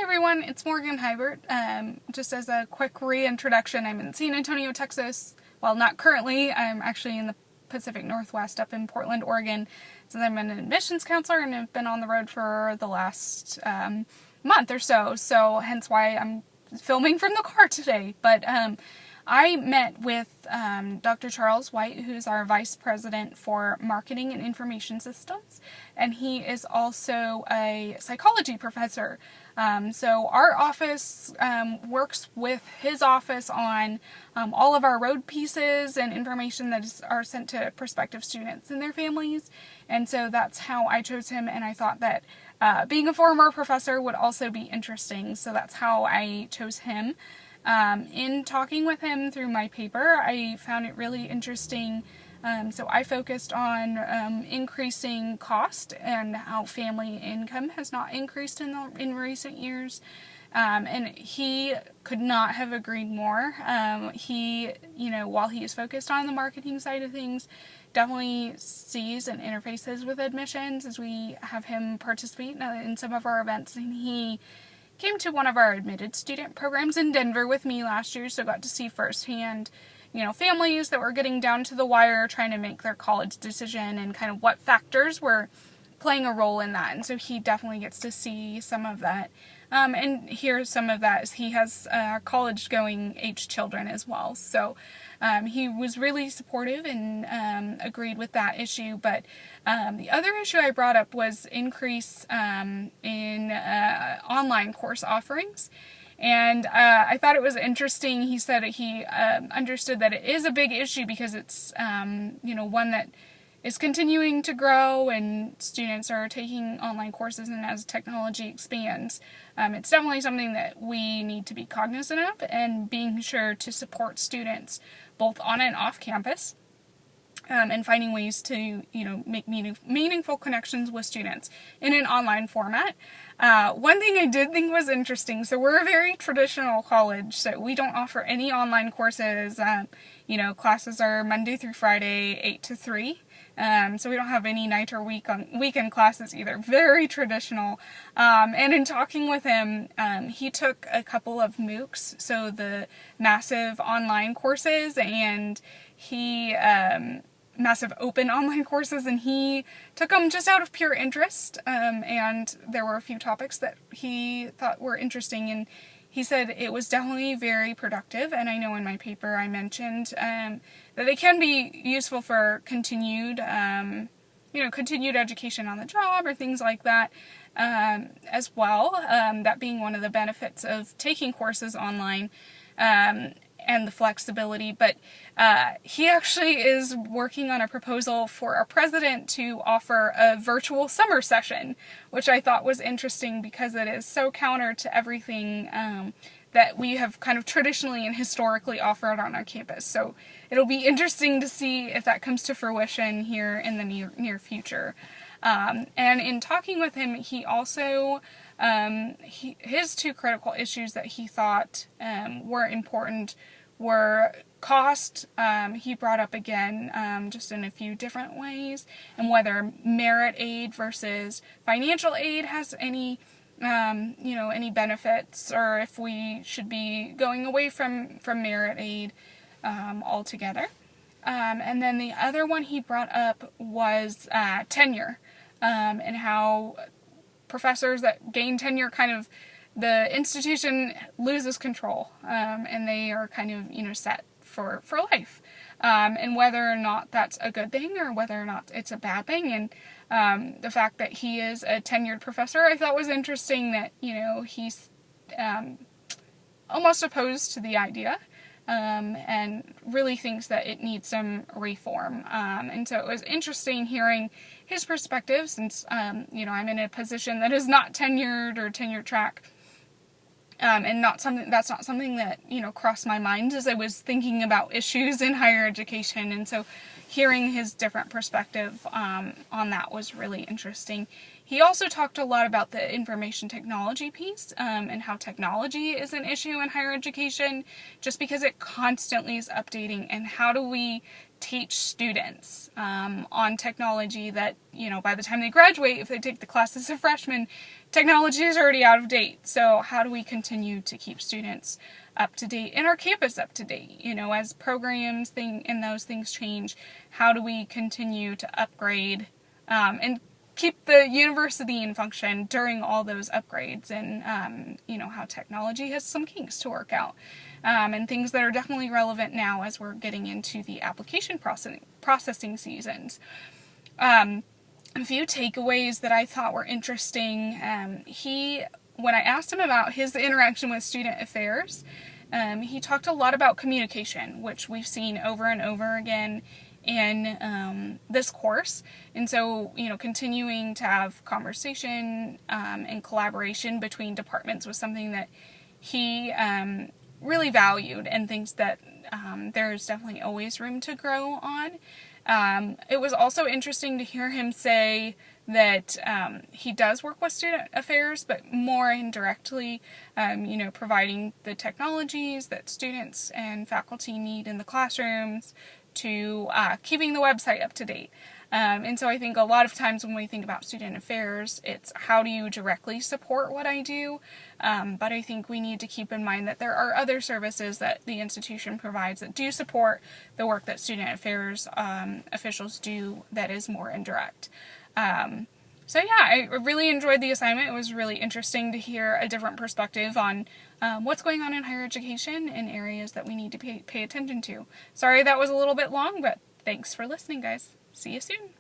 Hi everyone, it's Morgan Hybert. Just as a quick reintroduction, I'm in San Antonio, Texas. Well, not currently. I'm actually in the Pacific Northwest up in Portland, Oregon. Since I'm an admissions counselor and have been on the road for the last month or so. So hence why I'm filming from the car today. But I met with Dr. Charles White, who's our Vice President for Marketing and Information Systems, and he is also a psychology professor. So our office works with his office on all of our road pieces and information that are sent to prospective students and their families, and so that's how I chose him, and I thought that being a former professor would also be interesting, so that's how I chose him. In talking with him through my paper, I found it really interesting. So I focused on increasing cost and how family income has not increased in recent years. And he could not have agreed more. He, while he is focused on the marketing side of things, definitely sees and interfaces with admissions as we have him participate in some of our events, and he came to one of our admitted student programs in Denver with me last year, so got to see firsthand, families that were getting down to the wire trying to make their college decision and kind of what factors were playing a role in that. And so he definitely gets to see some of that. And hear some of that as he has college-going age children as well. So he was really supportive and agreed with that issue. But the other issue I brought up was increase in online course offerings. And I thought it was interesting. He said he understood that it is a big issue because it's, one that is continuing to grow and students are taking online courses, and as technology expands, it's definitely something that we need to be cognizant of and being sure to support students both on and off campus. And finding ways to, make meaningful connections with students in an online format. One thing I did think was interesting, so we're a very traditional college, so we don't offer any online courses. Classes are Monday through Friday, 8 to 3. So we don't have any night or weekend classes either. Very traditional. And in talking with him, he took a couple of MOOCs, so the massive online courses, and he massive open online courses, and he took them just out of pure interest, and there were a few topics that he thought were interesting, and he said it was definitely very productive. And I know in my paper I mentioned that they can be useful for continued education on the job or things like that as well, that being one of the benefits of taking courses online. And the flexibility, but he actually is working on a proposal for our president to offer a virtual summer session, which I thought was interesting because it is so counter to everything that we have kind of traditionally and historically offered on our campus. So it'll be interesting to see if that comes to fruition here in the near future. And in talking with him, he also his two critical issues that he thought were important were cost. He brought up again just in a few different ways, and whether merit aid versus financial aid has any any benefits, or if we should be going away from merit aid altogether. And then the other one he brought up was tenure, and how professors that gain tenure, kind of the institution loses control, and they are kind of set for life, and whether or not that's a good thing or whether or not it's a bad thing. And the fact that he is a tenured professor, I thought was interesting, that he's almost opposed to the idea, and really thinks that it needs some reform. And so it was interesting hearing his perspective, since I'm in a position that is not tenured or tenure track, and that's not something that crossed my mind as I was thinking about issues in higher education. And so hearing his different perspective on that was really interesting. He also talked a lot about the information technology piece and how technology is an issue in higher education just because it constantly is updating, and how do we teach students on technology that, by the time they graduate, if they take the class as a freshman, technology is already out of date. So how do we continue to keep students up to date and our campus up to date? As programs and those things change, how do we continue to upgrade and keep the university in function during all those upgrades, and how technology has some kinks to work out, and things that are definitely relevant now as we're getting into the application processing seasons. A few takeaways that I thought were interesting. When I asked him about his interaction with student affairs, he talked a lot about communication, which we've seen over and over again in this course. And so, continuing to have conversation and collaboration between departments was something that he really valued, and thinks that there's definitely always room to grow on. It was also interesting to hear him say that he does work with student affairs, but more indirectly, providing the technologies that students and faculty need in the classrooms, to keeping the website up to date. And so I think a lot of times when we think about student affairs, it's how do you directly support what I do? But I think we need to keep in mind that there are other services that the institution provides that do support the work that student affairs officials do that is more indirect. So yeah, I really enjoyed the assignment. It was really interesting to hear a different perspective on what's going on in higher education and areas that we need to pay attention to. Sorry that was a little bit long, but thanks for listening, guys. See you soon.